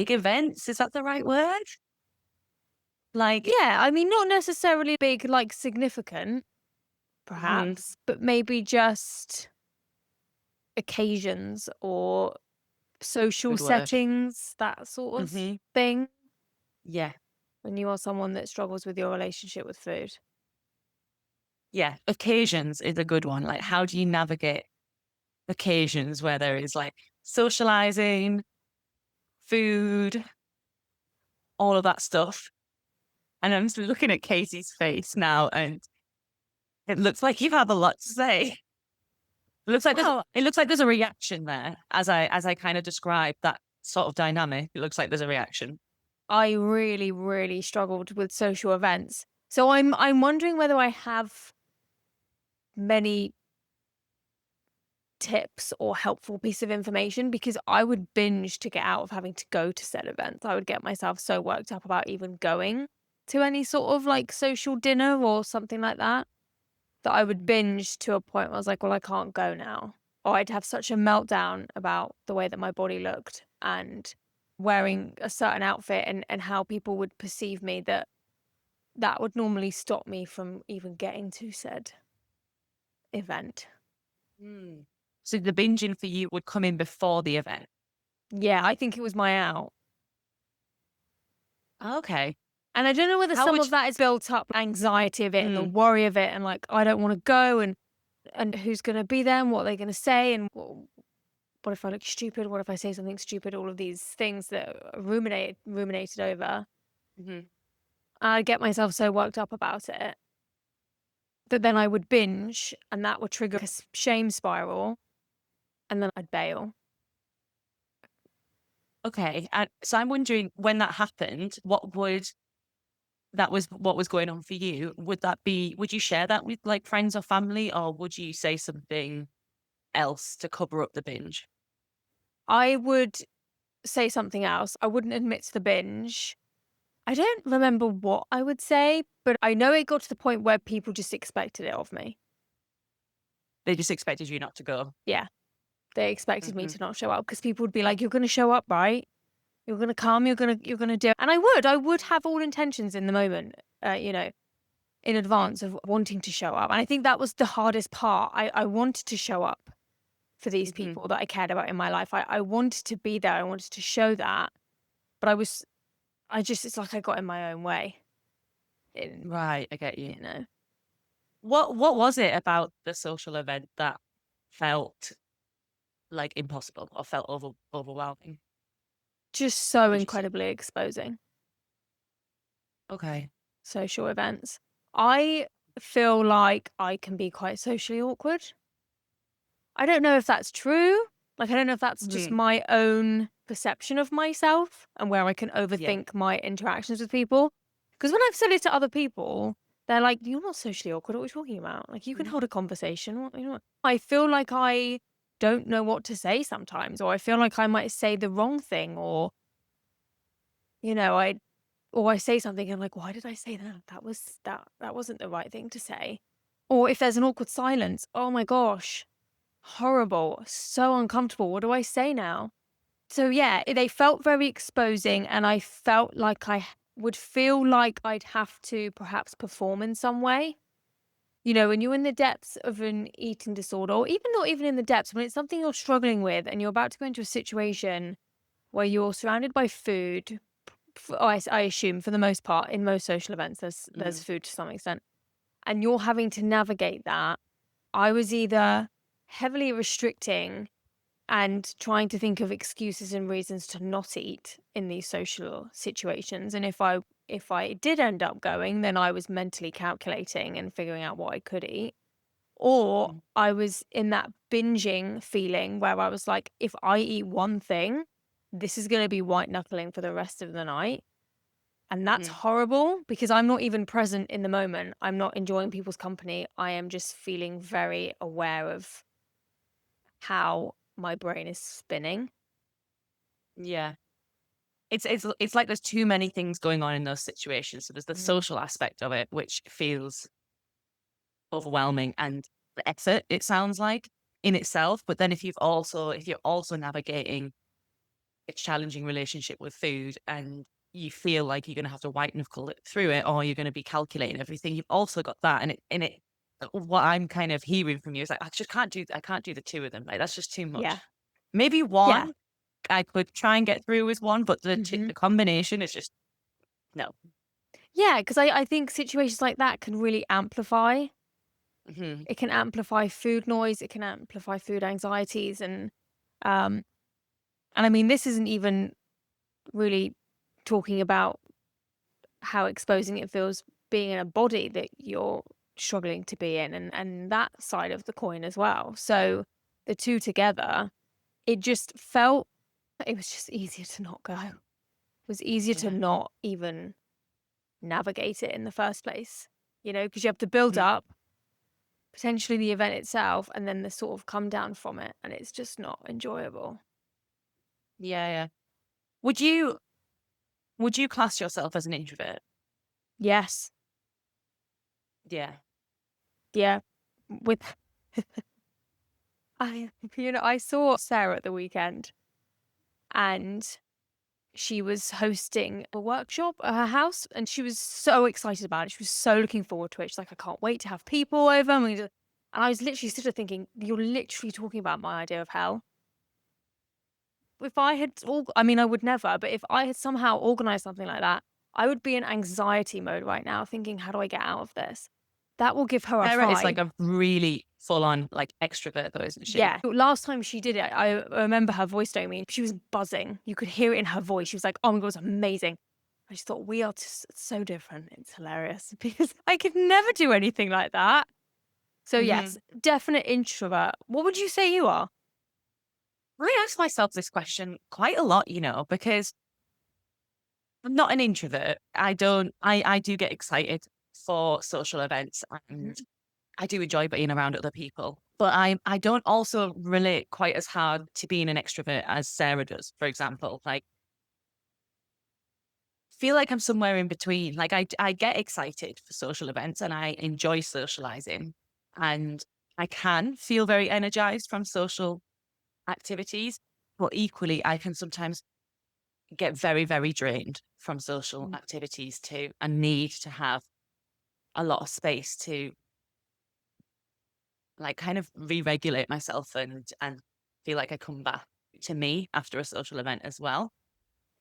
big events. Is that the right word? Like, Yeah, I mean, not necessarily big, like significant, mhm, perhaps, but maybe just occasions or social good word. settings, that sort of Hmm. thing, Yeah. when you are someone that struggles with your relationship with food. Yeah. Occasions is a good one. Like, how do you navigate occasions where there is like socializing, food, all of that stuff? And I'm just looking at Casey's face now, and it looks like you have a lot to say. Well, It looks like there's a reaction there as I kind of describe that sort of dynamic. It looks like there's a reaction. I really, really struggled with social events. So I'm wondering whether I have many tips or helpful piece of information because I would binge to get out of having to go to said events. I would get myself so worked up about even going to any sort of like social dinner or something like that that I would binge to a point where I was like, well, I can't go now. Or I'd have such a meltdown about the way that my body looked and wearing a certain outfit and how people would perceive me that that would normally stop me from even getting to said event. Mm. So the binging for you would come in before the event. Yeah, I think it was my out. Okay. And I don't know whether How some would of that is built up anxiety of it and the mm, worry of it and like I don't want to go and who's going to be there and what are they going to say and what if I look stupid? What if I say something stupid? All of these things that are ruminated over. mhm. I get myself so worked up about it that then I would binge and that would trigger a shame spiral and then I'd bail. Okay. And so I'm wondering when that happened, what was going on for you? Would you share that with like friends or family, or would you say something else to cover up the binge? I would say something else. I wouldn't admit to the binge. I don't remember what I would say, but I know it got to the point where people just expected it of me. They just expected you not to go. Yeah, they expected me Hmm. to not show up because people would be like, "You're going to show up, right? You're going to come. You're going to do." It. And I would have all intentions in the moment, you know, in advance of wanting to show up. And I think that was the hardest part. I wanted to show up for these Hmm. people that I cared about in my life. I wanted to be there. I wanted to show that, but it's like I got in my own way. In, Right, I get you. you know. What was it about the social event that felt like impossible or felt overwhelming? Just so Would you say? incredibly exposing, Okay. social events. I feel like I can be quite socially awkward. I don't know if that's true. Like, I don't know if that's just Hmm. my own perception of myself and where I can Yeah. overthink my interactions with people. Because when I've said it to other people, they're like, "You're not socially awkward. What are you talking about? Like, you can Mhm. hold a conversation." What, you know, I feel like I don't know what to say sometimes, or I feel like I might say the wrong thing, or, you know, or I say something and I'm like, why did I say that? That wasn't the right thing to say. Or if there's an awkward silence, oh my gosh, horrible, so uncomfortable. What do I say now? So yeah, they felt very exposing and I felt like would feel like I'd have to perhaps perform in some way. You know, when you're in the depths of an eating disorder, or even not even in the depths, when it's something you're struggling with and you're about to go into a situation where you're surrounded by food, I assume for the most part, in most social events, there's Mm. food to some extent, and you're having to navigate that. I was either heavily restricting and trying to think of excuses and reasons to not eat in these social situations, and if I did end up going, then I was mentally calculating and figuring out what I could eat. Or Mm. I was in that binging feeling where I was like, if I eat one thing, this is going to be white knuckling for the rest of the night. And that's Mhm. horrible because I'm not even present in the moment. I'm not enjoying people's company. I am just feeling very aware of how my brain is spinning. Yeah. It's like there's too many things going on in those situations. So there's the Mhm. social aspect of it, which feels overwhelming and the effort, it sounds like, in itself. But then if you're also navigating a challenging relationship with food and you feel like you're going to have to white knuckle it through it, or you're going to be calculating everything. You've also got that, and what I'm kind of hearing from you is like, I can't do the two of them. Like that's just too Yeah. much. Maybe Yeah. one, I could try and get through with one, but Mhm. the combination is just no. Yeah, because I think situations like that can really amplify. Hmm. It can amplify food noise, it can amplify food anxieties, um, and I mean, this isn't even really talking about how exposing it feels being in a body that you're struggling to be in, and that side of the coin as well. So the two together, it just felt it was just easier to not go. It was easier to Yeah. not even navigate it in the first place, because you have to build Mhm. up potentially the event itself and then the sort of come down from it, and it's just not enjoyable. Yeah, yeah. Would you would you class yourself as an introvert? Yes. Yeah. Yeah. With I saw Sarah at the weekend, and she was hosting a workshop at her house, and she was so excited about it. She was so looking forward to it. She's like, "I can't wait to have people over." And I was literally sitting there thinking, "You're literally talking about my idea of hell." If I had I mean, I would never, but if I had somehow organized something like that, I would be in anxiety mode right now thinking, "How do I get out of this?" That will give her a Sarah is like 5. a really full on like extrovert though, isn't she? Yeah. Last time she did it, I remember her voice noting me. She was buzzing. You could hear it in her voice. She was like, "Oh my God, it was amazing." I just thought, we are just so different. It's hilarious because I could never do anything like that. So, yes, Hmm. definite introvert. What would you say you are? I ask myself this question quite a lot, because I'm not an introvert. I do get excited for social events and Mhm. I do enjoy being around other people. But I don't also relate quite as hard to being an extrovert as Sarah does, for example. Like feel like I'm somewhere in between. Like I get excited for social events and I enjoy socializing and I can feel very energized from social activities, but equally I can sometimes get very, very drained from social Mm. activities too and need to have a lot of space to like kind of re-regulate myself and feel like I come back to me after a social event as well.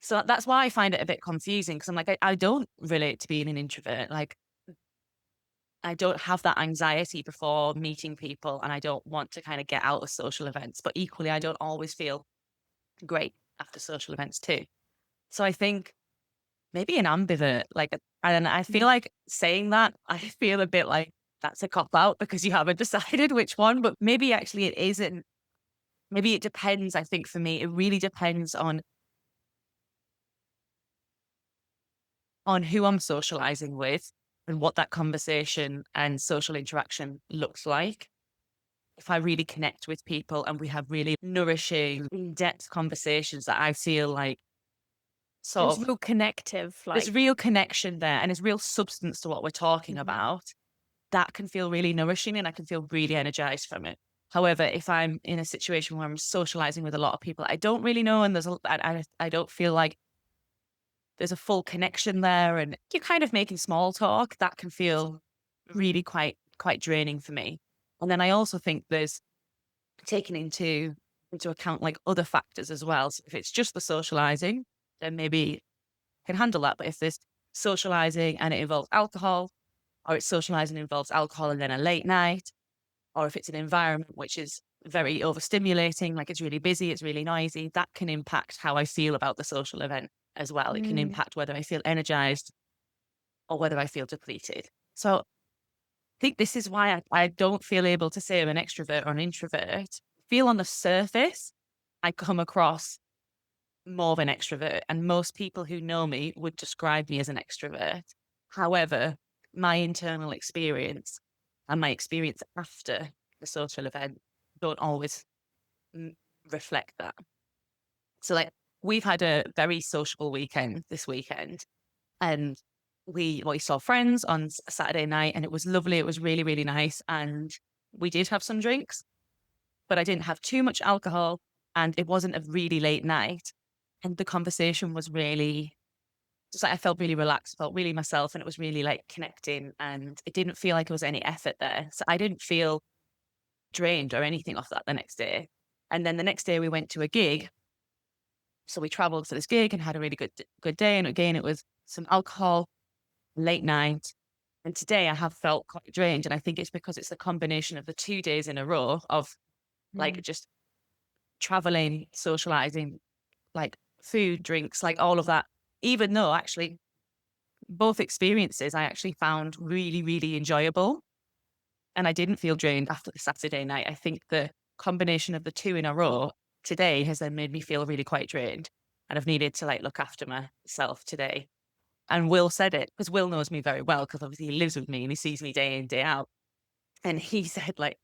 So that's why I find it a bit confusing because I'm like, I don't relate to being an introvert. Like I don't have that anxiety before meeting people and I don't want to kind of get out of social events, but equally I don't always feel great after social events too. So I think maybe an ambivert, like, and I feel Mm. like saying that, I feel a bit like that's a cop out because you haven't decided which one, but maybe actually it isn't. Maybe it depends. I think for me, it really depends on who I'm socializing with and what that conversation and social interaction looks like. If I really connect with people and we have really nourishing, in-depth conversations that I feel like sort It's of real connective, there's like, real connection there and there's real substance to what we're talking mhm. about, that can feel really nourishing and I can feel really energized from it. However, if I'm in a situation where I'm socializing with a lot of people I don't really know and I don't feel like there's a full connection there and you're kind of making small talk, that can feel really Mm. quite draining for me. And then I also think there's taking into account like other factors as well. So if it's just the socializing, then maybe I can handle that. But if there's socializing and it involves alcohol, or it's socializing involves alcohol and then a late night, or if it's an environment which is very overstimulating, like it's really busy, it's really noisy, that can impact how I feel about the social event as well. It can Mm. impact whether I feel energized or whether I feel depleted. So I think this is why I don't feel able to say I'm an extrovert or an introvert. Feel on the surface, I come across more of an extrovert, and most people who know me would describe me as an extrovert. However, my internal experience and my experience after the social event don't always mm, reflect that. So, like, we've had a very sociable weekend this weekend, and we saw friends on Saturday night, and it was lovely. It was really, really nice, and we did have some drinks, but I didn't have too much alcohol, and it wasn't a really late night. And the conversation was really just like I felt really relaxed, felt really myself, and it was really like connecting. And it didn't feel like there was any effort there. So I didn't feel drained or anything off that the next day. And then the next day we went to a gig. So we traveled for this gig and had a really good day. And again, it was some alcohol, late night. And today I have felt quite drained. And I think it's because it's a combination of the 2 days in a row of like Mm. just traveling, socializing, like food, drinks, like all of that. Even though actually both experiences I actually found really, really enjoyable. And I didn't feel drained after the Saturday night. I think the combination of the two in a row today has then made me feel really quite drained. And I've needed to like look after myself today. And Will said it because Will knows me very well because obviously he lives with me and he sees me day in, day out. And he said, like,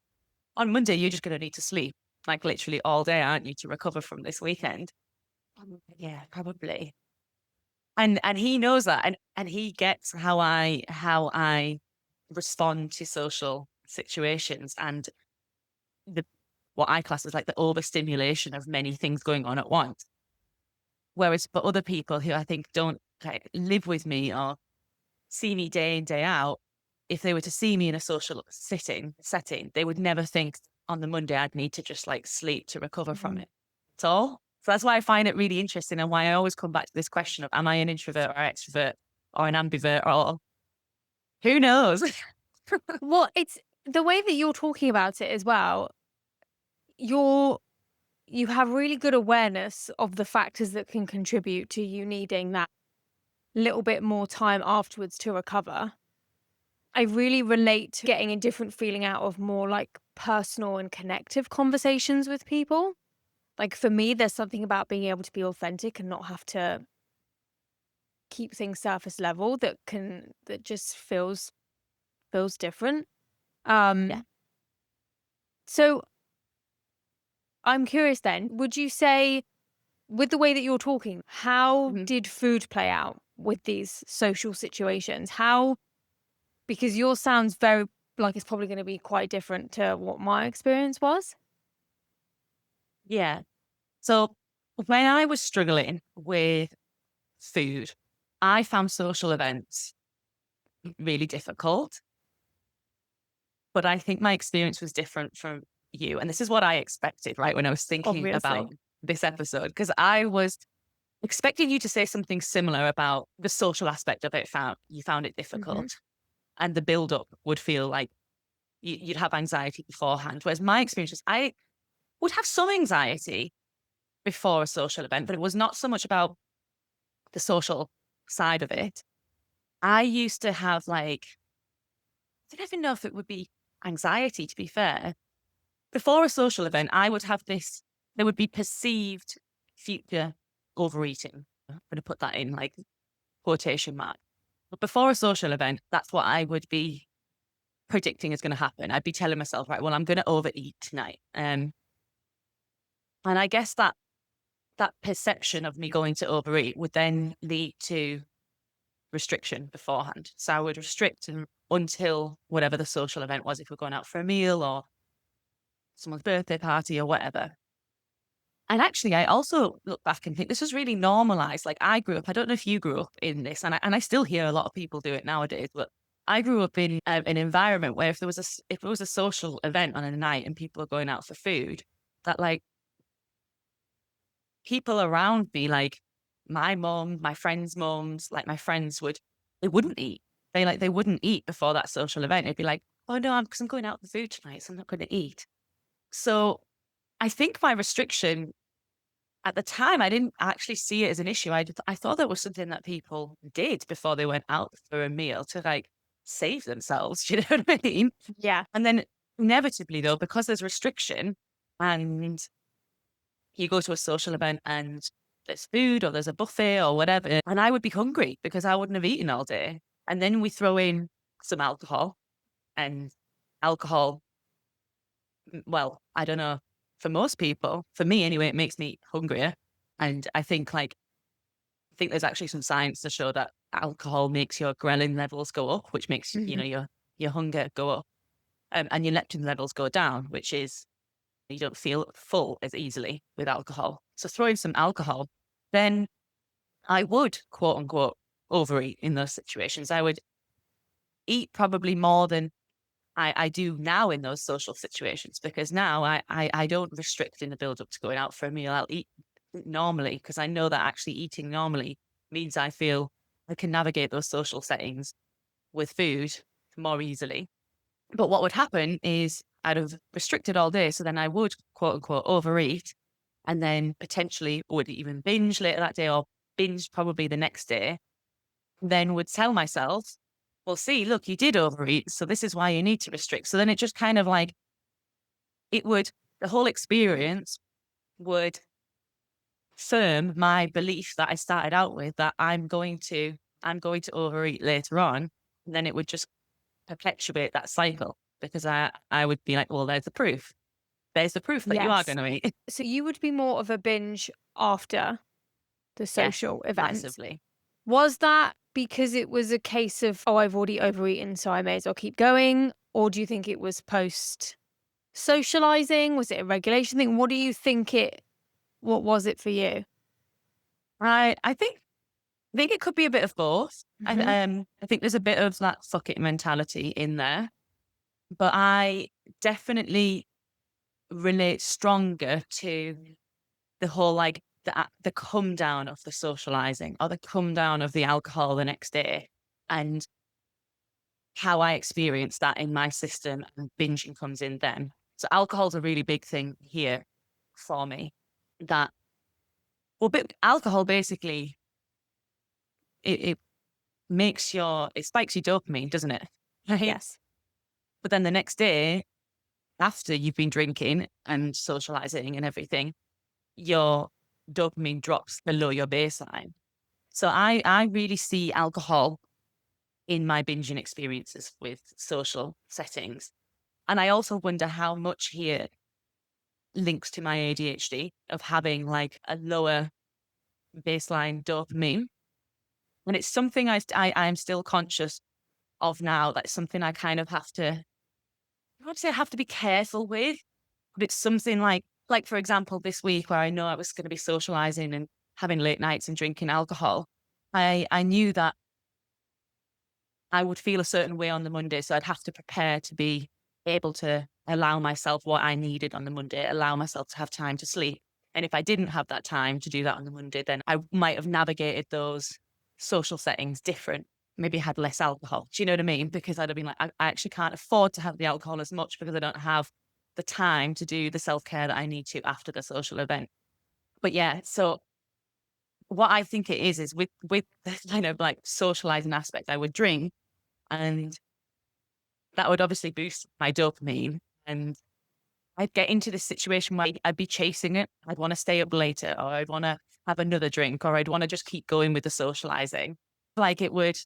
on Monday, you're just going to need to sleep, like literally all day, aren't you, to recover from this weekend? Yeah, probably. And he knows that, and he gets how I respond to social situations and the what I class as like the overstimulation of many things going on at once. Whereas for other people who I think don't like live with me or see me day in, day out, if they were to see me in a social setting, they would never think on the Monday I'd need to just like sleep to recover from Mhm. it at all. So that's why I find it really interesting and why I always come back to this question of am I an introvert or extrovert or an ambivert or who knows? Well, it's the way that you're talking about it as well. You're you have really good awareness of the factors that can contribute to you needing that little bit more time afterwards to recover. I really relate to getting a different feeling out of more like personal and connective conversations with people. Like for me, there's something about being able to be authentic and not have to keep things surface level that just feels different. Yeah. Um so I'm curious then, would you say with the way that you're talking, how Mhm. did food play out with these social situations? How because yours sounds very like it's probably going to be quite different to what my experience was. Yeah. So when I was struggling with food, I found social events really difficult. But I think my experience was different from you. And this is what I expected, right? When I was thinking about Obviously. this episode, because I was expecting you to say something similar about the social aspect of it. You found it Hmm. difficult and the build up would feel like you'd have anxiety beforehand. Whereas my experience was I would have some anxiety before a social event, but it was not so much about the social side of it. I used to have like, I don't even know if it would be anxiety, to be fair. Before a social event, I would have this, there would be perceived future overeating. I'm going to put that in like quotation mark. But before a social event, that's what I would be predicting is going to happen. I'd be telling myself, right, well, I'm going to overeat tonight. And I guess that perception of me going to overeat would then lead to restriction beforehand. So I would restrict until whatever the social event was, if we're going out for a meal or someone's birthday party or whatever. And actually, I also look back and think this was really normalized. Like I grew up, I don't know if you grew up in this, and I still hear a lot of people do it nowadays, but I grew up in an environment where if there was if it was a social event on a night and people are going out for food, that like people around me, like my mom, my friends' moms, like my friends they wouldn't eat. They wouldn't eat before that social event. It'd be like, oh no, because I'm going out for food tonight, so I'm not going to eat. So I think my restriction at the time, I didn't actually see it as an issue. I thought that was something that people did before they went out for a meal to like save themselves. Do you know what I mean? Yeah. And then inevitably, though, because there's restriction and you go to a social event and there's food or there's a buffet or whatever, and I would be hungry because I wouldn't have eaten all day. And then we throw in some alcohol and alcohol, well, I don't know. For most people, for me anyway, it makes me hungrier. And I think there's actually some science to show that alcohol makes your ghrelin levels go up, which makes, Hmm. your hunger go up, and your leptin levels go down, which is you don't feel full as easily with alcohol. So throw in some alcohol. then I would quote unquote overeat in those situations. I would eat probably more than I do now in those social situations because now I don't restrict in the build up to going out for a meal. I'll eat normally because I know that actually eating normally means I feel I can navigate those social settings with food more easily. But what would happen is I'd have restricted all day. So then I would quote unquote overeat and then potentially would even binge later that day or binge probably the next day. Then would tell myself, well, see, look, you did overeat. So this is why you need to restrict. So then it just kind of like, it would, the whole experience would firm my belief that I started out with that I'm going to overeat later on. And then it would just perpetuate that cycle because I would be like, well, there's the proof. There's the proof that you are Yes. going to eat. So you would be more of a binge after the Yes, social events. massively. Was that because it was a case of, oh, I've already overeaten, so I may as well keep going? Or do you think it was post socializing? Was it a regulation thing? What do you think what was it for you? I think it could be a bit of both. Hmm. I think there's a bit of that fuck it mentality in there, but I definitely relate stronger to the whole like the come down of the socializing or the come down of the alcohol the next day and how I experience that in my system and binging comes in then. So alcohol's a really big thing here for me. That alcohol basically it it spikes your dopamine, doesn't it? Right. Yes. But then the next day, after you've been drinking and socializing and everything, your dopamine drops below your baseline. So I really see alcohol in my binging experiences with social settings. And I also wonder how much here links to my ADHD of having like a lower baseline dopamine. And it's something I'm still conscious of now. That's something I kind of have to, I would say I have to be careful with, but it's something like for example, this week where I know I was going to be socializing and having late nights and drinking alcohol. I knew that I would feel a certain way on the Monday. So I'd have to prepare to be able to allow myself what I needed on the Monday, allow myself to have time to sleep. And if I didn't have that time to do that on the Monday, then I might have navigated those social settings different, maybe had less alcohol. Do you know what I mean? Because I'd have been like, I actually can't afford to have the alcohol as much because I don't have the time to do the self care that I need to after the social event. But yeah, so what I think it is with the kind of like socializing aspect, I would drink and that would obviously boost my dopamine. And I'd get into this situation where I'd be chasing it. I'd want to stay up later, or I'd want to have another drink, or I'd want to just keep going with the socializing. Like it would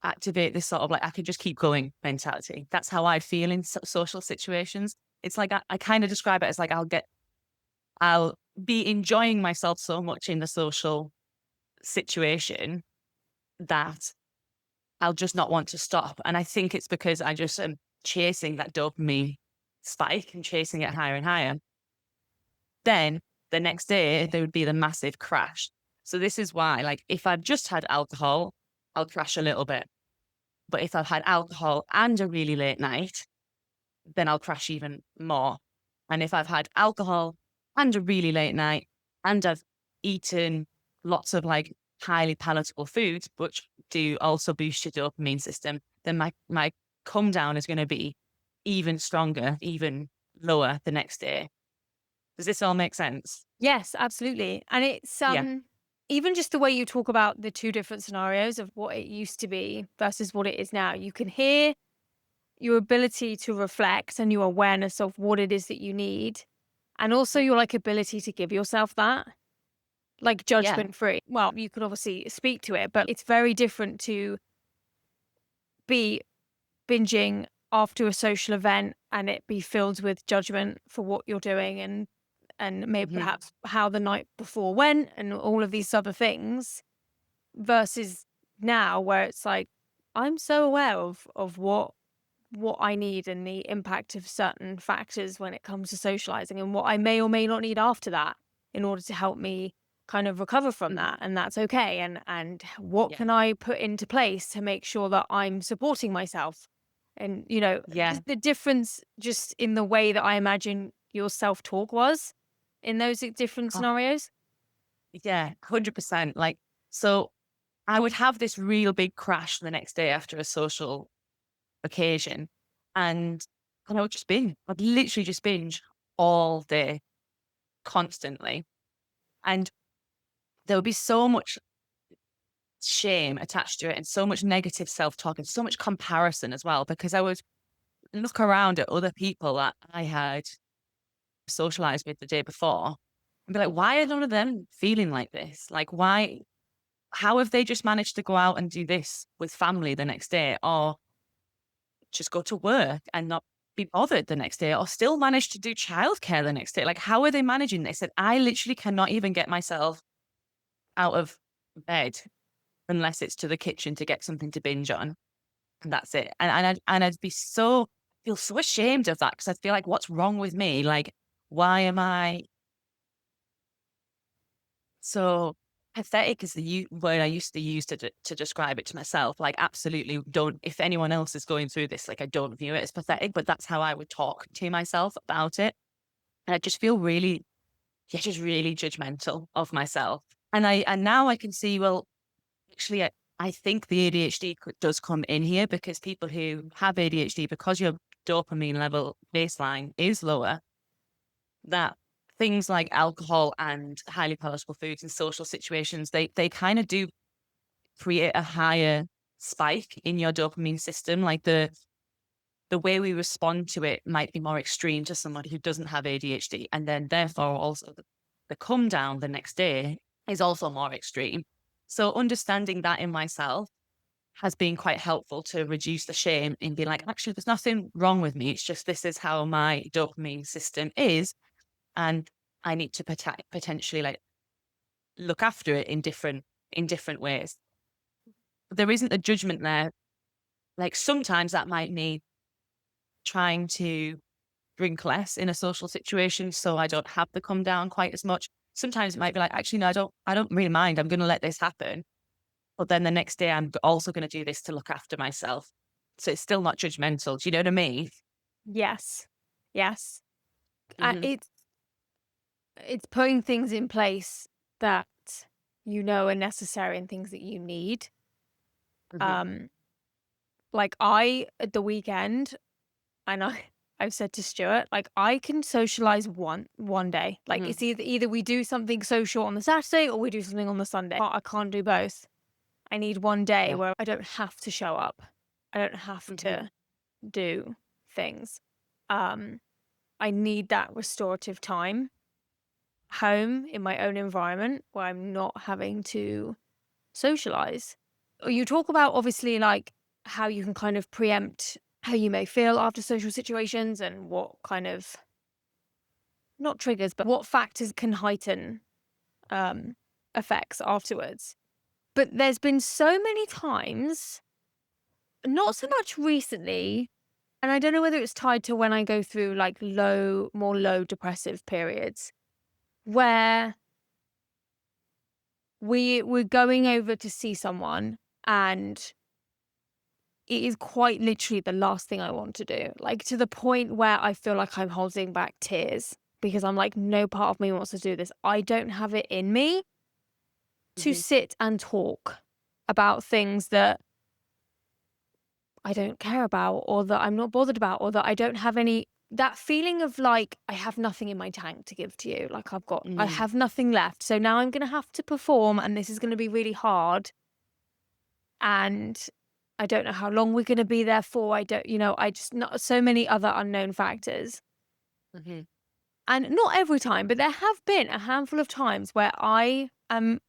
activate this sort of like, I could just keep going mentality. That's how I feel in social situations. It's like, I kind of describe it as like, I'll be enjoying myself so much in the social situation that I'll just not want to stop. And I think it's because I just am chasing that dopamine spike and chasing it higher and higher. Then the next day, there would be the massive crash. So this is why, like, if I've just had alcohol, I'll crash a little bit. But if I've had alcohol and a really late night, then I'll crash even more. And if I've had alcohol and a really late night and I've eaten lots of like highly palatable foods, which do also boost your dopamine system, then my come down is going to be even stronger, even lower the next day. Does this all make sense? Yes, absolutely. And it's Yeah. even just the way you talk about the two different scenarios of what it used to be versus what it is now. You can hear your ability to reflect and your awareness of what it is that you need, and also your like ability to give yourself that like Yeah. judgment free. Well, you could obviously speak to it, but it's very different to be binging after a social event and it be filled with judgment for what you're doing and maybe Hmm. perhaps how the night before went and all of these other things versus now where it's like I'm so aware of what I need and the impact of certain factors when it comes to socializing and what I may or may not need after that in order to help me kind of recover from Mhm. that, and that's okay. And what Yeah. can I put into place to make sure that I'm supporting myself? And Yeah. just the difference just in the way that I imagine your self-talk was in those different Oh, scenarios. yeah. 100%. Like, so I would have this real big crash the next day after a social occasion. And, and I would just binge. I'd literally just binge all day, constantly. And there would be so much shame attached to it and so much negative self-talk and so much comparison as well, because I would look around at other people that I had socialized with the day before and be like, why are none of them feeling like this? Like, why, how have they just managed to go out and do this with family the next day, or just go to work and not be bothered the next day, or still manage to do childcare the next day? Like, how are they managing this? And I literally cannot even get myself out of bed unless it's to the kitchen to get something to binge on. And that's it. And I'd be so feel so ashamed of that because I feel like, what's wrong with me? Like, why am I so pathetic? Is the word I used to use to describe it to myself. Like, absolutely don't. If anyone else is going through this, like, I don't view it as pathetic, but that's how I would talk to myself about it. And I just feel really, yeah, just really judgmental of myself. And now I can see, well, actually, I think the ADHD does come in here, because people who have ADHD, because your dopamine level baseline is lower, that things like alcohol and highly palatable foods in social situations, they kind of do create a higher spike in your dopamine system. Like, the way we respond to it might be more extreme to somebody who doesn't have ADHD, and then therefore also the come down the next day is also more extreme. So understanding that in myself has been quite helpful to reduce the shame and be like, actually, there's nothing wrong with me. It's just this is how my dopamine system is. And I need to potentially, like, look after it in different ways. But there isn't a judgment there. Like, sometimes that might mean trying to drink less in a social situation so I don't have the come down quite as much. Sometimes it might be like, actually, no, I don't really mind. I'm gonna let this happen. But then the next day I'm also gonna do this to look after myself. So it's still not judgmental. Do you know what I mean? Yes. Yes. Mhm, It's putting things in place that are necessary and things that you need. mhm, Um, like I at the weekend, and I've said to Stuart, like I can socialize one day. Like mhm. it's either we do something social on the Saturday or we do something on the Sunday. I can't do both. I need one day Yeah. where I don't have to show up. I don't have Mhm, to do things. Um, I need that restorative time home in my own environment where I'm not having to socialize. You talk about obviously like how you can kind of preempt how you may feel after social situations and what kind of not triggers, but what factors can heighten um, effects afterwards. But there's been so many times, not so much recently, and I don't know whether it's tied to when I go through like more low depressive periods where we're going over to see someone and it is quite literally the last thing I want to do. Like to the point where I feel like I'm holding back tears because I'm like, no part of me wants to do this. I don't have it in me to mhm, sit and talk about things that I don't care about or that I'm not bothered about or that I don't have any that feeling of like I have nothing in my tank to give to you. Like I mm, have nothing left. So now I'm going to have to perform and this is going to be really hard and I don't know how long we're going to be there for. I don't, I just not so many other unknown factors. mhm, And not every time, but there have been a handful of times where I am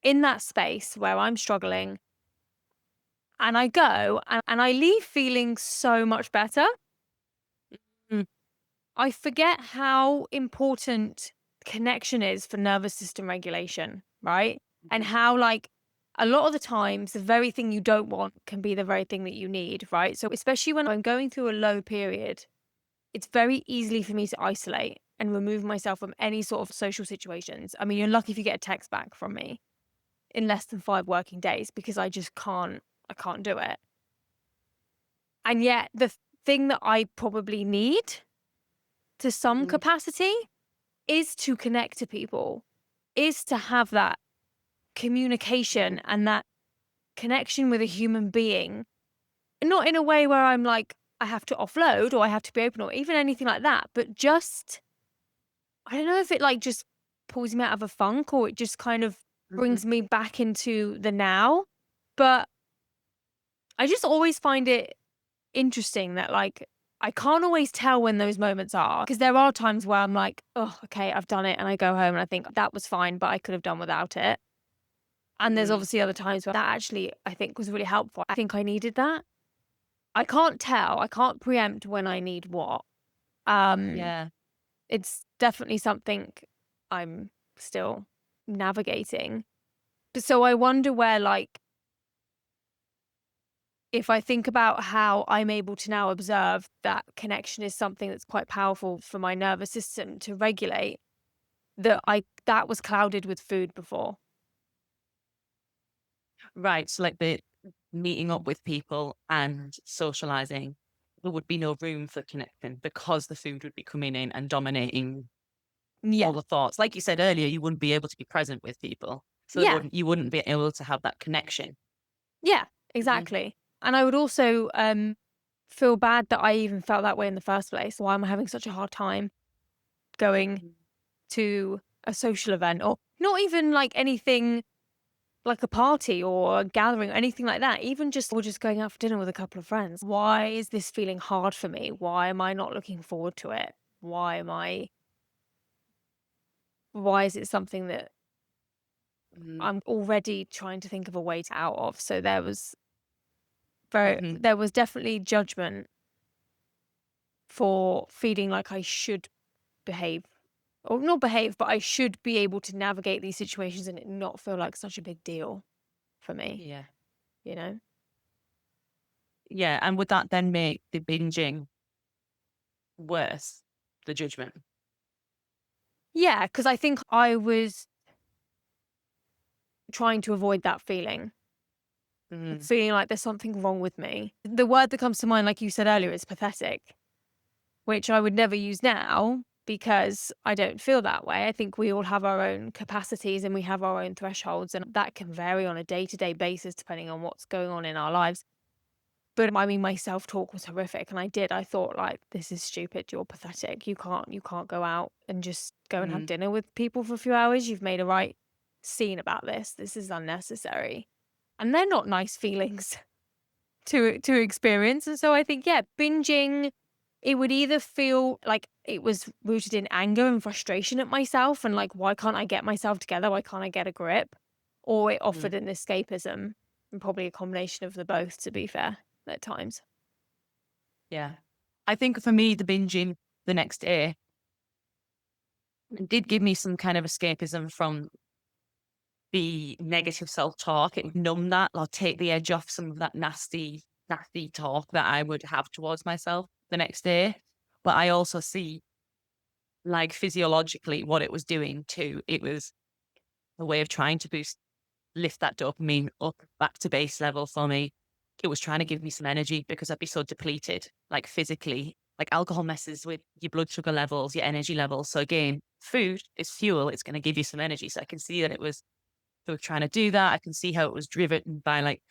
in that space where I'm struggling and I go and I leave feeling so much better. mm, I forget how important connection is for nervous system regulation, right? And mhm, how, like, a lot of the times, the very thing you don't want can be the very thing that you need, right? So, especially when I'm going through a low period, it's very easily for me to isolate. and remove myself from any sort of social situations. I mean, you're lucky if you get a text back from me in less than 5 working days because I can't do it. And yet thing that I probably need to some Mm. capacity is to connect to people, is to have that communication Mm. and that connection with a human being. Not in a way where I'm like, I have to offload or I have to be open or even anything like that, but just, I don't know if it like just pulls me out of a funk or it just kind of Mhm. brings me back into the now. But I just always find it interesting that like I can't always tell when those moments are because there are times where I'm like, oh, okay, I've done it. And I go home and I think that was fine, but I could have done without it. And there's Mm. obviously other times where that actually I think was really helpful. I think I needed that. I can't tell. I can't preempt when I need what. Um, Yeah. it's definitely something I'm still navigating. But so I wonder where, like, if I think about how I'm able to now observe that connection is something that's quite powerful for my nervous system to regulate, that was clouded with food before. Right. So like the meeting up with people and socializing, there would be no room for connection because the food would be coming in and dominating all Yeah. the thoughts. Like you said earlier, you wouldn't be able to be present with people. So Yeah. you wouldn't be able to have that connection. Yeah. Hmm. Exactly. And I would also feel bad that I even felt that way in the first place. Why am I having such a hard time going to a social event or not even like anything like a party or a gathering or anything like that, even just or just going out for dinner with a couple of friends. Why is this feeling hard for me? Why am I not looking forward to it? Why is it something that Hmm. I'm already trying to think of a way to out of? So Hmm. there was definitely judgment for feeling like I should behave or not behave, but I should be able to navigate these situations and it not feel like such a big deal for me, Yeah. you know? Yeah. And would that then make the binging worse, the judgment? Yeah, because I think I was trying to avoid that Mm. feeling like there's something wrong with me. The word that comes to mind, like you said earlier, is pathetic, which I would never use now because I don't feel that way. I think we all have our own capacities and we have our own thresholds, and that can vary on a day to day basis depending on what's going on in our lives. But I mean, my self talk was horrific, and I thought like, this is stupid. You're pathetic. You can't go out and just go and have Mm. dinner with people for a few hours. You've made a right scene about this. This is unnecessary, and they're not nice feelings to experience. And so I think, yeah, binging, it would either feel like it was rooted in anger and frustration at myself, and like, why can't I get myself together? Why can't I get a grip? Or it Mm. offered an escapism, and probably a combination of the both. To be fair, at times. Yeah. I think for me, the binging the next day did give me some kind of escapism from the negative self-talk. It would numb that or take the edge off some of that nasty talk that I would have towards myself the next day. But I also see, like, physiologically what it was doing too. It was a way of trying to lift that dopamine up back to base level for me. It was trying to give me some energy because I'd be so depleted, like physically. Like alcohol messes with your blood sugar levels, your energy levels. So again, food is fuel. It's going to give you some energy. So I can see that it was they were trying to do that. I can see how it was driven by like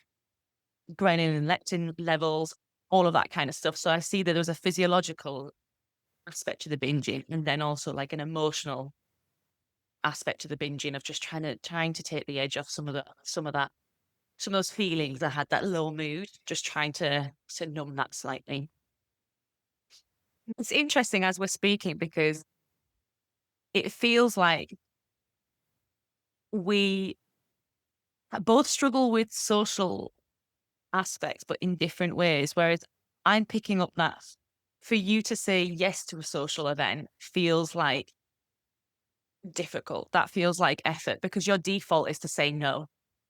ghrelin and leptin levels, all of that kind of stuff. So I see that there was a physiological aspect to the binging and then also like an emotional aspect to the binging of just trying to take the edge off some of those feelings. I had that low mood, just trying to numb that slightly. It's interesting as we're speaking because it feels like we both struggle with social aspects, but in different ways. Whereas I'm picking up that for you to say yes to a social event feels like difficult. That feels like effort because your default is to say no.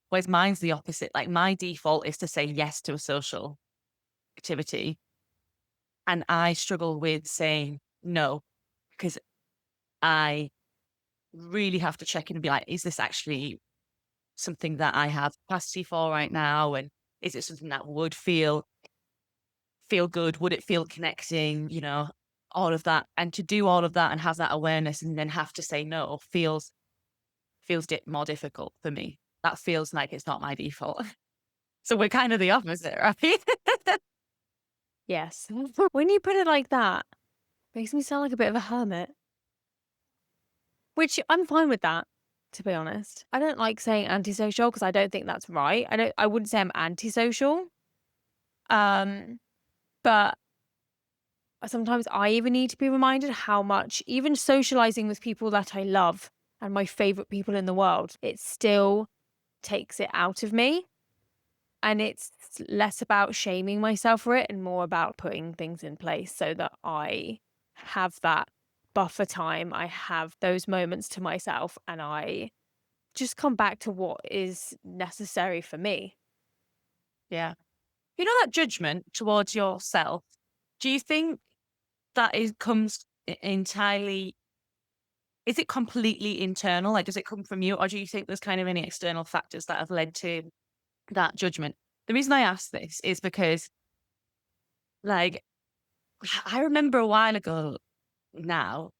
Whereas mine's the opposite. Like my default is to say yes to a social activity. And I struggle with saying no because I really have to check in and be like, is this actually something that I have capacity for right now? And is it something that would feel good? Would it feel connecting? All of that. And to do all of that and have that awareness and then have to say no feels more difficult for me. That feels like it's not my default. So we're kind of the opposite, right? Yes. When you put it like that, makes me sound like a bit of a hermit, which I'm fine with that, to be honest. I don't like saying antisocial because I don't think that's right. I wouldn't say I'm antisocial. Um, but sometimes I even need to be reminded how much even socializing with people that I love and my favorite people in the world, it still takes it out of me. And it's less about shaming myself for it and more about putting things in place so that I have that buffer time. I have those moments to myself and I just come back to what is necessary for me. Yeah. That judgment towards yourself, do you think that comes entirely, is it completely internal? Like, does it come from you? Or do you think there's kind of any external factors that have led to that judgment? The reason I ask this is because, like, I remember a while ago now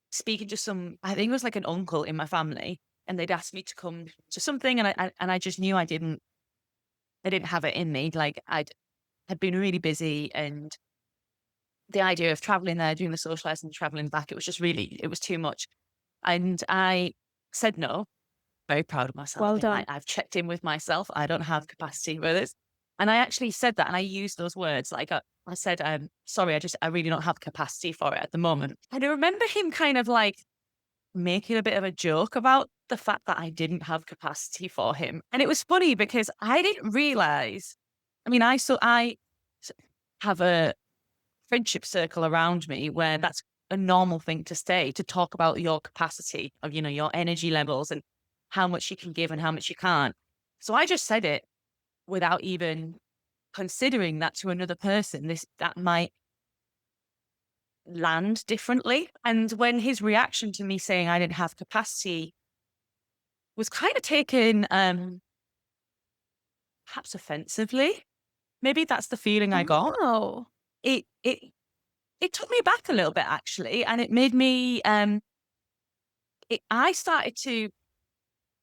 speaking to I think it was like an uncle in my family, and they'd asked me to come to something, and I just knew I didn't have it in me. Like, had been really busy, and the idea of traveling there, doing the socializing, traveling back, it was too much. And I said no, very proud of myself. Well Being like, done. I've checked in with myself. I don't have capacity for this. And I actually said that, and I used those words. Like, I said, sorry, I really don't have capacity for it at the moment. And I remember him kind of like making a bit of a joke about the fact that I didn't have capacity for him. And it was funny because I didn't realize, I mean, I have a friendship circle around me where that's a normal thing to say, to talk about your capacity of, your energy levels and how much you can give and how much you can't. So I just said it without even considering that to another person, that might land differently. And when his reaction to me saying I didn't have capacity was kind of taken, perhaps offensively, maybe that's the feeling I got. Oh, It it it took me back a little bit actually, and it made me I started to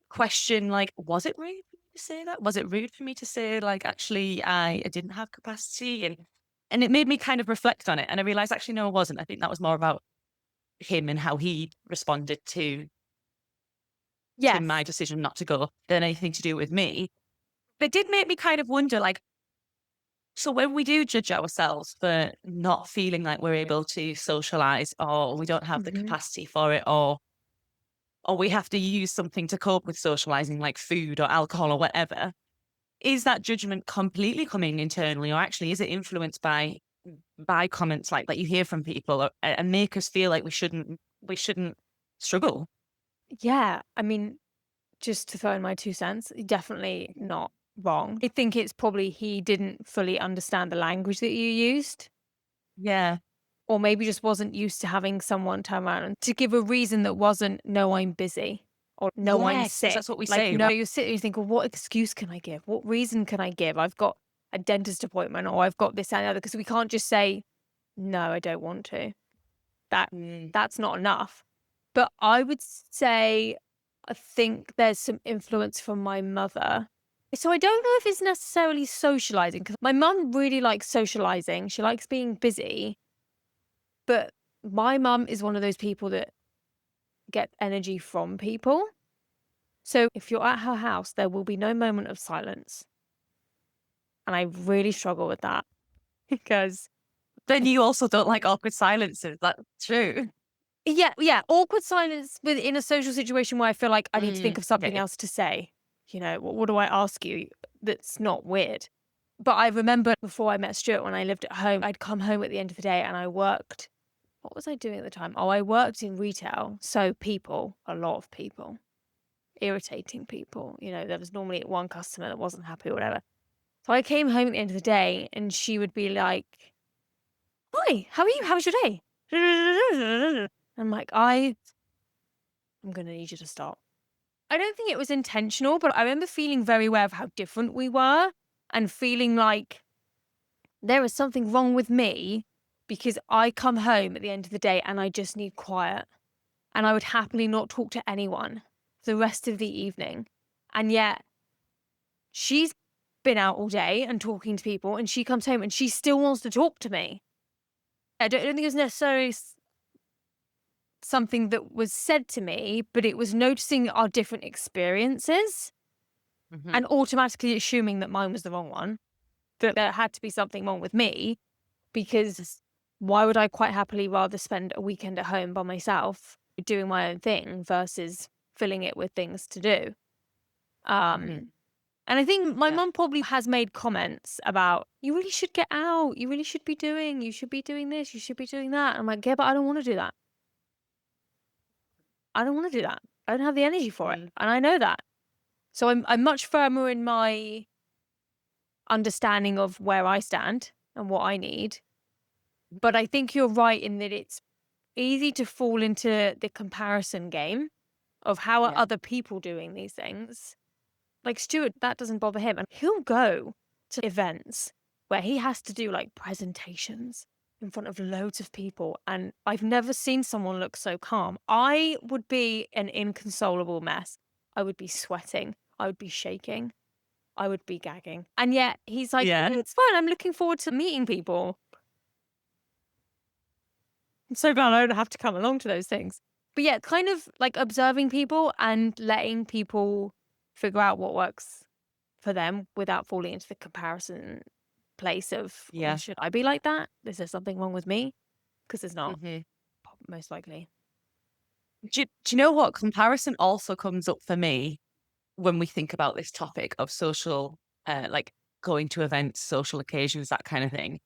question, like, was it rude for me to say that? Was it rude for me to say, like, actually I didn't have capacity? And it made me kind of reflect on it, and I realized actually no, it wasn't. I think that was more about him and how he responded to my yes. decision not to go than anything to do with me. But it did make me kind of wonder, like, so when we do judge ourselves for not feeling like we're able to socialize, or we don't have the Hmm. capacity for it, or we have to use something to cope with socializing like food or alcohol or whatever, is that judgment completely coming internally, or actually is it influenced by comments like that you hear from people, and make us feel like we shouldn't struggle? Yeah. I mean, just to throw in my 2 cents, definitely not wrong. I think it's probably he didn't fully understand the language that you used, Yeah. or maybe just wasn't used to having someone turn around and to give a reason that wasn't, no, I'm busy or no, I'm Yes, because sick. that's what we Like, say, no, right? you sit there and you think, well, what excuse can I give? What reason can I give? I've got a dentist appointment or I've got this and the other because we can't just say, no, I don't want to. That Mm. that's not enough. But I would say I think there's some influence from my mother. So I don't know if it's necessarily socializing because my mum really likes socializing. She likes being busy, but my mum is one of those people that get energy from people. So if you're at her house, there will be no moment of silence. And I really struggle with that because Then you also don't like awkward silences. That's true. yeah, awkward silence within a social situation where I feel like I need to think of something Okay. else to say. What do I ask you that's not weird? But I remember before I met Stuart, when I lived at home, I'd come home at the end of the day and I worked. What was I doing at the time? Oh, I worked in retail. So people, a lot of people, irritating people. There was normally one customer that wasn't happy or whatever. So I came home at the end of the day and she would be like, "Hi, how are you? How was your day?" I'm like, I'm going to need you to stop. I don't think it was intentional, but I remember feeling very aware of how different we were and feeling like there is something wrong with me because I come home at the end of the day and I just need quiet. And I would happily not talk to anyone for the rest of the evening. And yet she's been out all day and talking to people, and she comes home and she still wants to talk to me. I don't think it was necessarily something that was said to me, but it was noticing our different experiences Hmm. and automatically assuming that mine was the wrong one, that there had to be something wrong with me, because why would I quite happily rather spend a weekend at home by myself doing my own thing versus filling it with things to do? Hmm. Um, and I think my Yeah. mum probably has made comments about, you really should get out. You should be doing this. You should be doing that. I'm like, yeah, but I don't want to do that. I don't want to do that. I don't have the energy for it. Mm. And I know that. So I'm much firmer in my understanding of where I stand and what I need. But I think you're right in that it's easy to fall into the comparison game of how are Yeah. other people doing these things. Like Stuart, that doesn't bother him. And he'll go to events where he has to do like presentations in front of loads of people. And I've never seen someone look so calm. I would be an inconsolable mess. I would be sweating. I would be shaking. I would be gagging. And yet he's like, Yeah. "Yeah, it's fine. I'm looking forward to meeting people. I'm so glad I don't have to come along to those things." But yeah, kind of like observing people and letting people figure out what works for them without falling into the comparison place of, "Oh, Yeah. should I be like that? Is there something wrong with me?" Because there's not, Hmm. most likely. Do you know what? Comparison also comes up for me when we think about this topic of social, like going to events, social occasions, that kind of thing.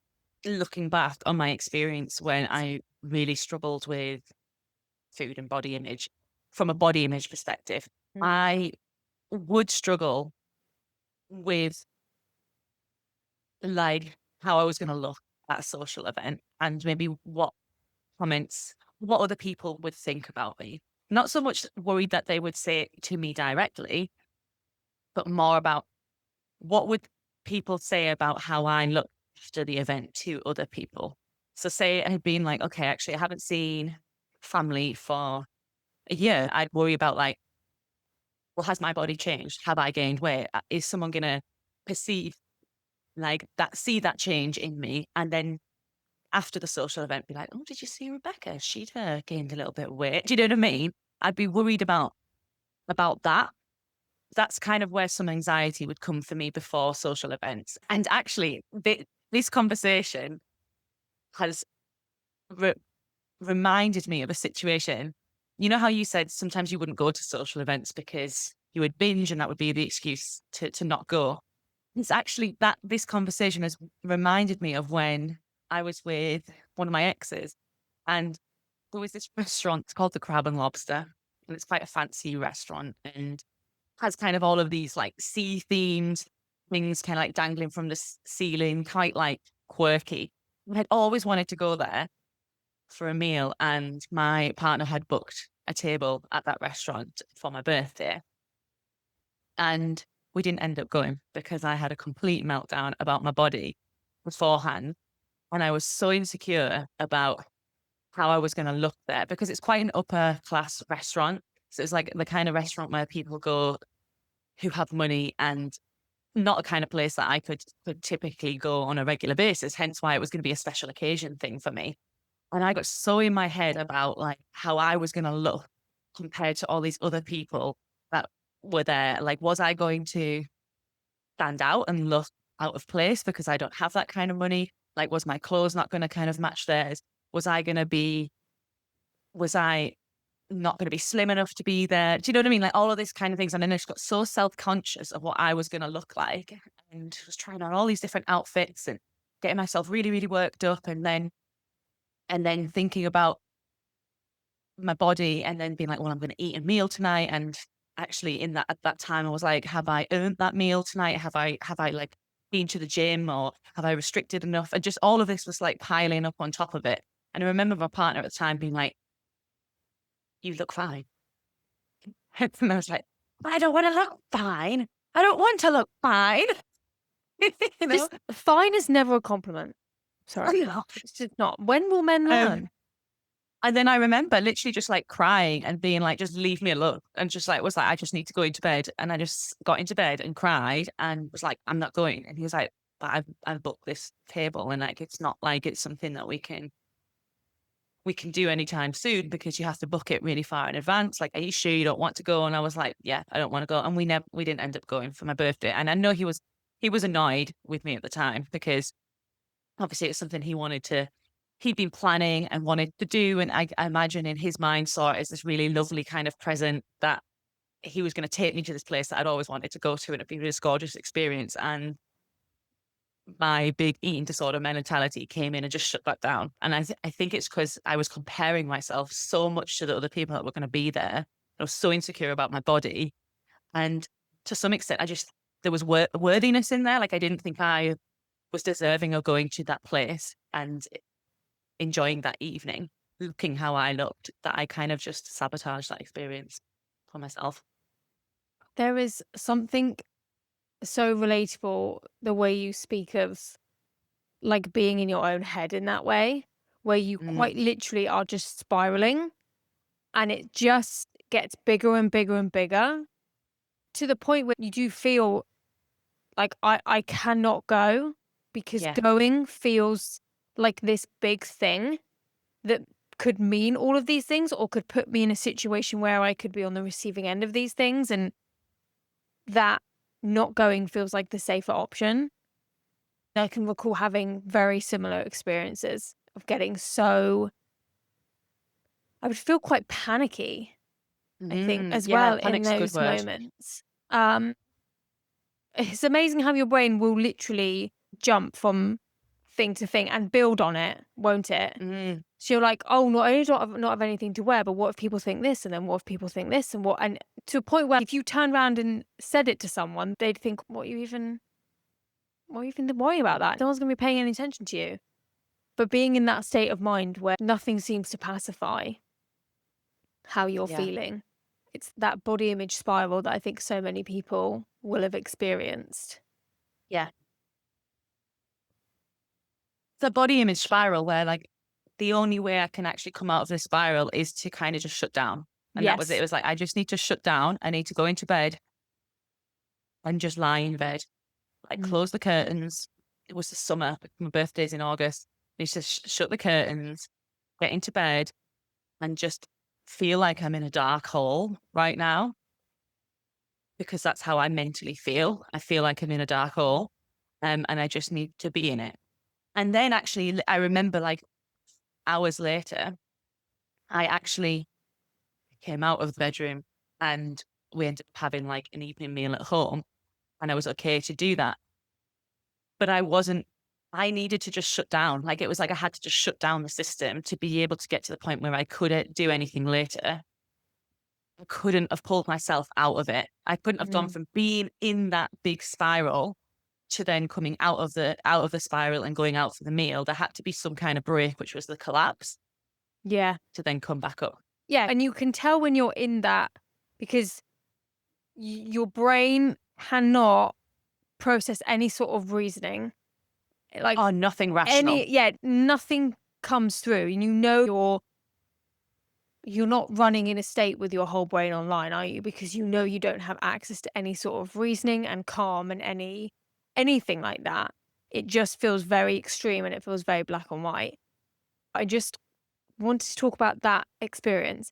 Looking back on my experience when I really struggled with food and body image, from a body image perspective, Mm. I would struggle with like how I was going to look at a social event and maybe what comments, what other people would think about me. Not so much worried that they would say it to me directly, but more about what would people say about how I look after the event to other people. So say I had been like, okay, actually, I haven't seen family for a year. I'd worry about like, well, has my body changed? Have I gained weight? Is someone going to perceive like that, see that change in me? And then after the social event, be like, oh, did you see Rebecca? She'd gained a little bit of weight. Do you know what I mean? I'd be worried about that. That's kind of where some anxiety would come for me before social events. And actually, this conversation has re- reminded me of a situation. You know how you said sometimes you wouldn't go to social events because you would binge and that would be the excuse to not go. It's actually that this conversation has reminded me of when I was with one of my exes and there was this restaurant, it's called the Crab and Lobster, and it's quite a fancy restaurant and has kind of all of these like sea themed things kind of like dangling from the ceiling, quite like quirky. I had always wanted to go there for a meal, and my partner had booked a table at that restaurant for my birthday. And we didn't end up going because I had a complete meltdown about my body beforehand. And I was so insecure about how I was going to look there because it's quite an upper class restaurant. So it's like the kind of restaurant where people go who have money and not a kind of place that I could typically go on a regular basis. Hence why it was going to be a special occasion thing for me. And I got so in my head about like how I was going to look compared to all these other people that were there. Like, was I going to stand out and look out of place because I don't have that kind of money? Like, was my clothes not going to kind of match theirs? Was I going to be, was I not going to be slim enough to be there? Do you know what I mean? Like all of these kind of things. And then I just got so self conscious of what I was going to look like and was trying on all these different outfits and getting myself really, really worked up. And then thinking about my body and then being like, well, I'm going to eat a meal tonight. And actually in that, at that time, I was like, have I earned that meal tonight? Have I like been to the gym or have I restricted enough? And just all of this was like piling up on top of it. And I remember my partner at the time being like, you look fine. And I was like, I don't want to look fine. I don't want to look fine. you know? Just fine is never a compliment. I Sorry. know. It's just not. When will men Um, learn? and then I remember literally just like crying and being like, just leave me alone. And just like, was like, I just need to go into bed. And I just got into bed and cried and was like, I'm not going. And he was like, but I've booked this table and like, it's not like it's something that we can do anytime soon because you have to book it really far in advance. Like, are you sure you don't want to go? And I was like, yeah, I don't want to go. And we didn't end up going for my birthday. And I know he was annoyed with me at the time because obviously it's something he'd been planning and wanted to do. And I imagine in his mind saw it as this really lovely kind of present that he was going to take me to this place that I'd always wanted to go to and it'd be this gorgeous experience. And my big eating disorder mentality came in and just shut that down. And I think it's because I was comparing myself so much to the other people that were going to be there. I was so insecure about my body. And to some extent, there was worthiness in there. Like I didn't think I was deserving of going to that place and enjoying that evening, looking how I looked, that I kind of just sabotaged that experience for myself. There is something so relatable the way you speak of like being in your own head in that way, where you Mm, quite literally are just spiraling and it just gets bigger and bigger and bigger to the point where you do feel like I cannot go because yeah. going feels like this big thing that could mean all of these things or could put me in a situation where I could be on the receiving end of these things, and that not going feels like the safer option. I can recall having very similar experiences of getting so I would feel quite panicky, I think, as Yeah, well in panic's a good those word. moments. It's amazing how your brain will literally jump from thing to thing and build on it, won't it? Mm, So you're like, oh, not only do I not have anything to wear, but what if people think this? And then what if people think this? And to a point where if you turn around and said it to someone, they'd think, what are you even worry about that? No one's going to be paying any attention to you. But being in that state of mind where nothing seems to pacify how you're yeah. feeling, it's that body image spiral that I think so many people will have experienced. Yeah. It's a body image spiral where like the only way I can actually come out of this spiral is to kind of just shut down. And that was it. It Yes. was like, I just need to shut down. I need to go into bed and just lie in bed, like Mm. close the curtains. It was the summer. My birthday's in August. I need to shut the curtains, get into bed and just feel like I'm in a dark hole right now because that's how I mentally feel. I feel like I'm in a dark hole and I just need to be in it. And then actually, I remember like hours later, I actually came out of the bedroom and we ended up having like an evening meal at home and I was okay to do that. But I needed to just shut down. Like it was like I had to just shut down the system to be able to get to the point where I couldn't do anything later. I couldn't have pulled myself out of it. I couldn't have gone Mm. from being in that big spiral to then coming out of the spiral and going out for the meal. There had to be some kind of break, which was the collapse, Yeah. to then come back up. Yeah. And you can tell when you're in that because your brain cannot process any sort of reasoning. Like Oh, nothing rational. nothing comes through. And you're not running in a state with your whole brain online, are you? Because you don't have access to any sort of reasoning and calm and anything like that. It just feels very extreme and it feels very black and white. I just wanted to talk about that experience.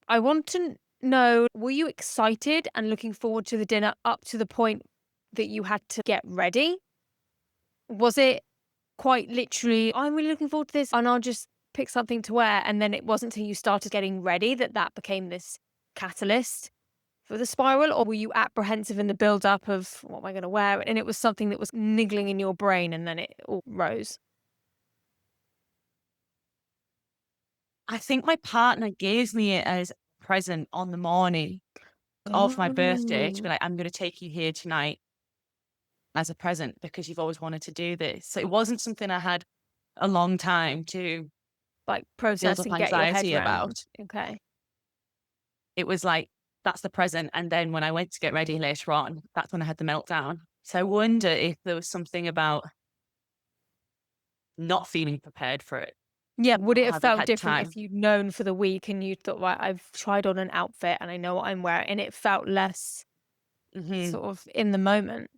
I want to know, were you excited and looking forward to the dinner up to the point that you had to get ready? Was it quite literally, I'm really looking forward to this and I'll just pick something to wear. And then it wasn't until you started getting ready that that became this catalyst for the spiral? Or were you apprehensive in the build up of what am I going to wear? And it was something that was niggling in your brain and then it all rose. I think my partner gave me it as a present on the morning of my birthday to be Oh. like, I'm going to take you here tonight as a present because you've always wanted to do this. So it wasn't something I had a long time to Like build process up and get your head anxiety round. about. Okay. it was like, that's the present. And then when I went to get ready later on, that's when I had the meltdown. So I wonder if there was something about not feeling prepared for it Yeah, would it or have having felt had different if time. you'd known for the week and you thought, "Right, I've tried on an outfit and I know what I'm wearing," and it felt less Hmm. sort of in the moment,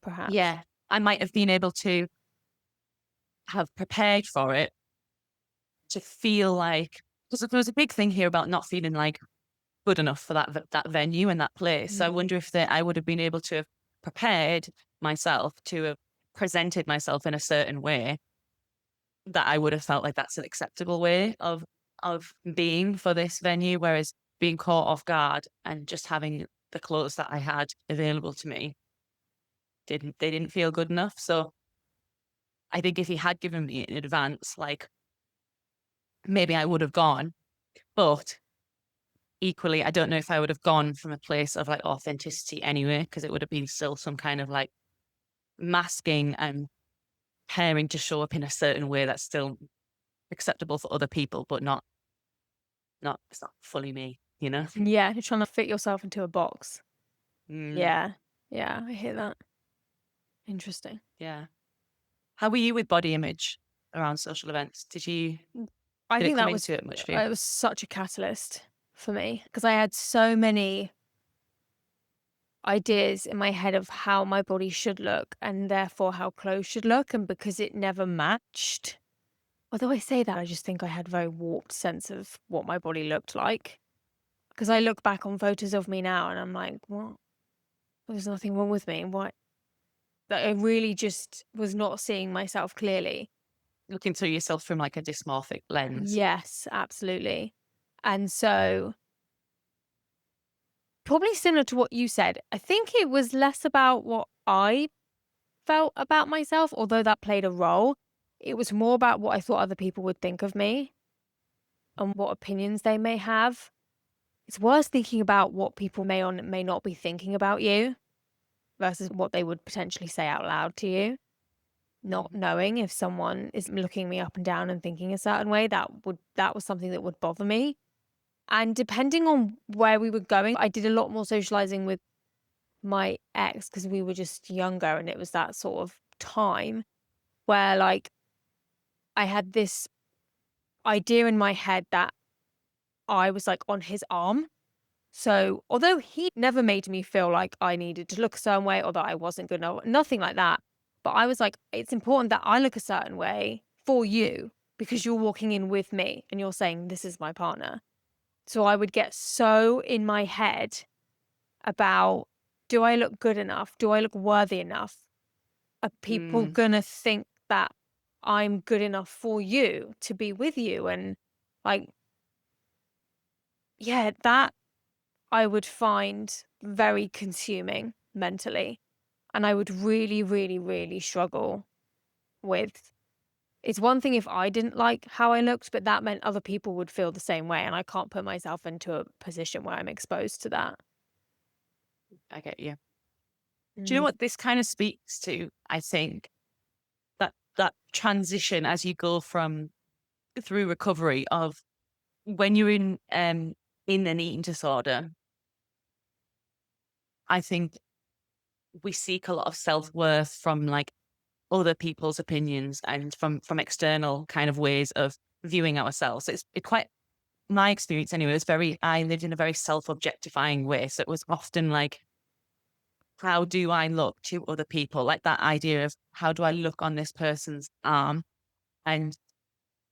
perhaps? Yeah. I might have been able to have prepared for it to feel like, because there was a big thing here about not feeling like good enough for that venue and that place. So I Mm. wonder if I would have been able to have prepared myself to have presented myself in a certain way that I would have felt like that's an acceptable way of being for this venue. Whereas being caught off guard and just having the clothes that I had available to me didn't feel good enough. So I think if he had given me in advance, like maybe I would have gone. But equally, I don't know if I would have gone from a place of like authenticity anyway, because it would have been still some kind of like masking and pairing to show up in a certain way that's still acceptable for other people, but not it's not fully me, you know? Yeah, you're trying to fit yourself into a box. Mm, Yeah. Yeah, I hear that. Interesting. yeah. How were you with body image around social events? Mm, I Did it think come that was into it much for you? it was such a catalyst for me because I had so many ideas in my head of how my body should look and therefore how clothes should look, and because it never matched. Although I say that, I just think I had a very warped sense of what my body looked like. Because I look back on photos of me now and I'm like, what? There's nothing wrong with me. What? That I really just was not seeing myself clearly. Looking through yourself from like a dysmorphic lens. Yes, absolutely. And so, probably similar to what you said, I think it was less about what I felt about myself, although that played a role. It was more about what I thought other people would think of me and what opinions they may have. It's worse thinking about what people may or may not be thinking about you versus what they would potentially say out loud to you. Not Mhm. knowing if someone is looking me up and down and thinking a certain way, that was something that would bother me. And depending on where we were going, I did a lot more socializing with my ex because we were just younger and it was that sort of time where like I had this idea in my head that I was like on his arm. So although he never made me feel like I needed to look a certain way or that I wasn't good enough, nothing like that. But I was like, it's important that I look a certain way for you because you're walking in with me and you're saying, this is my partner. So I would get so in my head about, do I look good enough? Do I look worthy enough? Are people Mm, gonna think that I'm good enough for you to be with you? And like, yeah, that I would find very consuming mentally. And I would really, really, really struggle with. It's one thing if I didn't like how I looked, but that meant other people would feel the same way. And I can't put myself into a position where I'm exposed to that. I get you. Do you know Mm. what this kind of speaks to? I think that transition as you go from through recovery of when you're in an eating disorder, I think we seek a lot of self-worth from like other people's opinions and from external kind of ways of viewing ourselves. It quite my experience anyway was very I lived in a very self-objectifying way. So it was often like, how do I look to other people? Like that idea of how do I look on this person's arm? And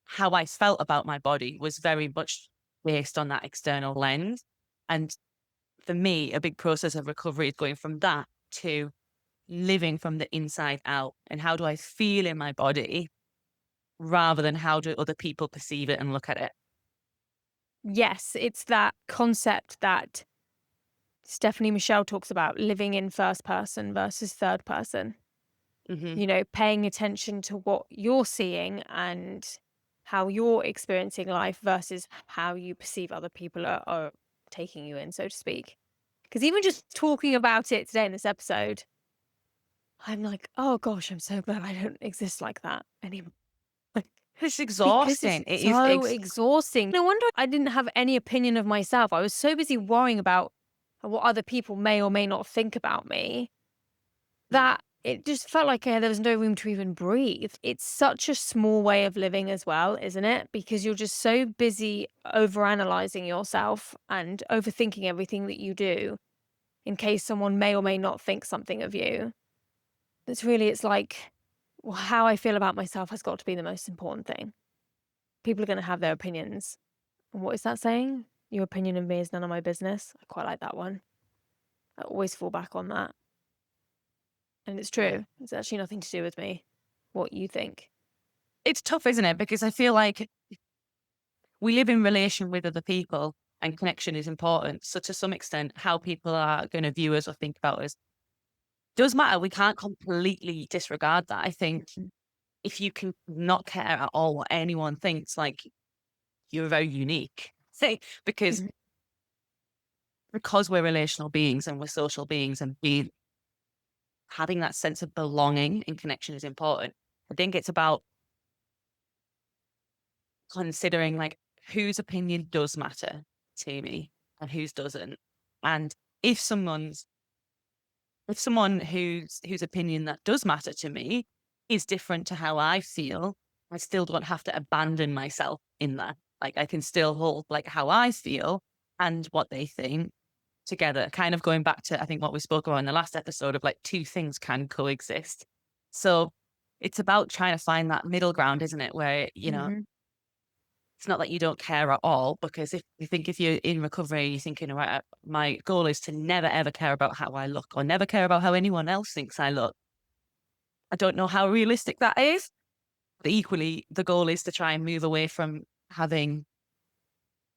how I felt about my body was very much based on that external lens. And for me, a big process of recovery is going from that to living from the inside out. And how do I feel in my body rather than how do other people perceive it and look at it? Yes, it's that concept that Stephanie Michelle talks about living in first person versus third person. Hmm. You know, paying attention to what you're seeing and how you're experiencing life versus how you perceive other people are taking you in, so to speak. Because even just talking about it today in this episode, I'm like, oh gosh, I'm so glad I don't exist like that anymore. It's Because it's exhausting. It is so exhausting. No wonder I didn't have any opinion of myself. I was so busy worrying about what other people may or may not think about me that it just felt like there was no room to even breathe. It's such a small way of living as well, isn't it? Because you're just so busy overanalyzing yourself and overthinking everything that you do in case someone may or may not think something of you. It's like, well, how I feel about myself has got to be the most important thing. People are going to have their opinions. And what is that saying? Your opinion of me is none of my business. I quite like that one. I always fall back on that. And it's yeah. true. It's actually nothing to do with me, what you think. It's tough, isn't it? Because I feel like we live in relation with other people and connection is important. So to some extent, how people are going to view us or think about us does matter. We can't completely disregard that. I think Mhm. if you can not care at all what anyone thinks, like you're very unique. Say Mhm. because we're relational beings and we're social beings and being having that sense of belonging and connection is important. I think it's about considering like whose opinion does matter to me and whose doesn't. And if someone's if someone whose opinion that does matter to me is different to how I feel, I still don't have to abandon myself in that. Like I can still hold like how I feel and what they think together. Kind of going back to I think what we spoke about in the last episode of like two things can coexist. So it's about trying to find that middle ground, isn't it? Where, Mhm. it's not that you don't care at all, because if you're in recovery, you're thinking, all right, my goal is to never ever care about how I look or never care about how anyone else thinks I look. I don't know how realistic that is, but equally, the goal is to try and move away from having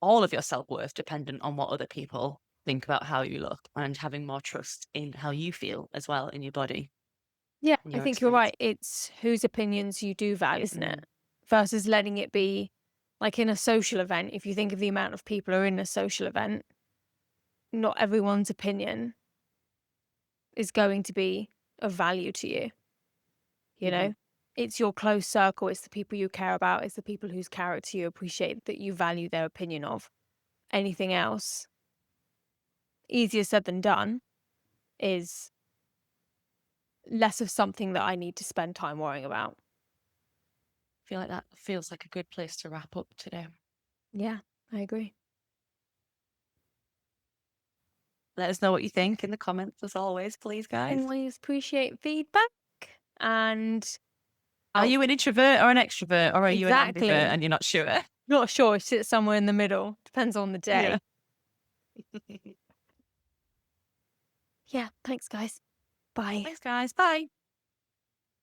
all of your self worth dependent on what other people think about how you look and having more trust in how you feel as well in your body Yeah, and I your think you're experience. right. It's whose opinions you do value, isn't it? Mm, Versus letting it be like in a social event. If you think of the amount of people who are in a social event, not everyone's opinion is going to be of value to you. You mhm. know, it's your close circle, it's the people you care about, it's the people whose character you appreciate that you value their opinion of. Anything else, easier said than done, is less of something that I need to spend time worrying about. I feel like that feels like a good place to wrap up today. Yeah, I agree. Let us know what you think in the comments as always, please, guys. Always appreciate feedback and Are oh, you an introvert or an extrovert, or are you an ambivert exactly. and you're not sure? Not sure. Sit somewhere in the middle. Depends on the Yeah. day. Yeah. Thanks, guys. Bye. Thanks, guys. Bye.